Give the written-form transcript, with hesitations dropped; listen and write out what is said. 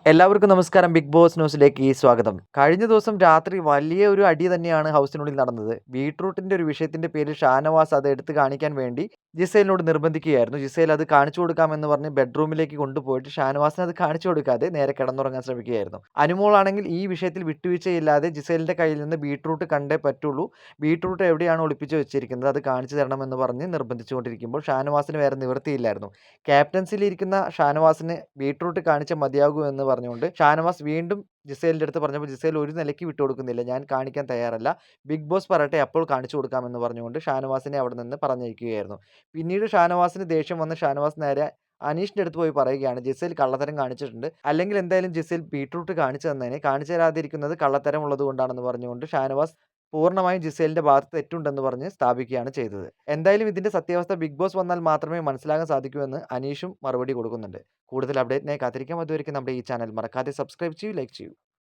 എല്ലാവർക്കും നമസ്കാരം. Big boss ന്യൂസിലേക്ക് സ്വാഗതം. കഴിഞ്ഞ ദിവസം രാത്രി വലിയ ഒരു അടി തന്നെയാണ് ഹൗസിനുള്ളിൽ നടന്നത്. ബീട്രൂട്ടിന്റെ ഒരു വിഷയത്തിന്റെ പേരിൽ ഷാനവാസ് അത് എടുത്ത് കാണിക്കാൻ വേണ്ടി ജിസേലിനോട് നിർബന്ധിക്കുകയായിരുന്നു. ജിസേൽ അത് കാണിച്ചു കൊടുക്കാമെന്ന് പറഞ്ഞ് ബെഡ്റൂമിലേക്ക് കൊണ്ടുപോയിട്ട് ഷാനവാസിന് അത് കാണിച്ചു കൊടുക്കാതെ നേരെ കിടന്നുറങ്ങാൻ ശ്രമിക്കുകയായിരുന്നു. അനുമോളാണെങ്കിൽ ഈ വിഷയത്തിൽ വിട്ടുവീഴ്ചയില്ലാതെ ജിസേലിന്റെ കയ്യിൽ നിന്ന് ബീട്രൂട്ട് കണ്ടേ പറ്റുള്ളൂ, ബീട്രൂട്ട് എവിടെയാണ് ഒളിപ്പിച്ച് വെച്ചിരിക്കുന്നത് അത് കാണിച്ചു തരണമെന്ന് പറഞ്ഞ് നിർബന്ധിച്ചുകൊണ്ടിരിക്കുമ്പോൾ ഷാനവാസിന് വേറെ നിവൃത്തിയില്ലായിരുന്നു. ക്യാപ്റ്റൻസിലിരിക്കുന്ന ഷാനവാസിന് ബീട്രൂട്ട് കാണിച്ച മതിയാകൂ എന്ന് പറഞ്ഞുകൊണ്ട് ഷാനവാസ് വീണ്ടും ജിസേലിൻ്റെ അടുത്ത് പറഞ്ഞപ്പോൾ ജിസേൽ ഒരു നിലയ്ക്ക് വിട്ടുകൊടുക്കുന്നില്ല, ഞാൻ കാണിക്കാൻ തയ്യാറല്ല, ബിഗ് ബോസ് പറയട്ടെ അപ്പോൾ കാണിച്ചു കൊടുക്കാമെന്ന് പറഞ്ഞുകൊണ്ട് ഷാനവാസിനെ അവിടെ നിന്ന് പറഞ്ഞയക്കുകയായിരുന്നു. പിന്നീട് ഷാനവാസിന് ദേഷ്യം വന്ന് ഷാനവാസ് നേരെ അനീഷിൻ്റെ അടുത്ത് പോയി പറയുകയാണ്, ജിസേൽ കള്ളത്തരം കാണിച്ചിട്ടുണ്ട്, അല്ലെങ്കിൽ എന്തായാലും ജിസേൽ ബീട്രൂട്ട് കാണിച്ചു തന്നേനെ, കാണിച്ചു തരാതിരിക്കുന്നത് കള്ളത്തരം ഉള്ളത് കൊണ്ടാണെന്ന് പറഞ്ഞുകൊണ്ട് ഷാനവാസ് പൂർണ്ണമായും ജിസേലിന്റെ ഭാഗത്ത് തെറ്റുണ്ടെന്ന് പറഞ്ഞ് സ്ഥാപിക്കുകയാണ് ചെയ്തത്. എന്തായാലും ഇതിന്റെ സത്യാവസ്ഥ ബിഗ് ബോസ് വന്നാൽ മാത്രമേ മനസ്സിലാകാൻ സാധിക്കൂ എന്ന് അനീഷും മറുപടി കൊടുക്കുന്നുണ്ട്. കൂടുതൽ അപ്ഡേറ്റിനായി കാത്തിരിക്കാം. അതുവരെയ്ക്കും നമ്മുടെ ഈ ചാനൽ മറക്കാതെ സബ്സ്ക്രൈബ് ചെയ്യൂ, ലൈക്ക് ചെയ്യൂ.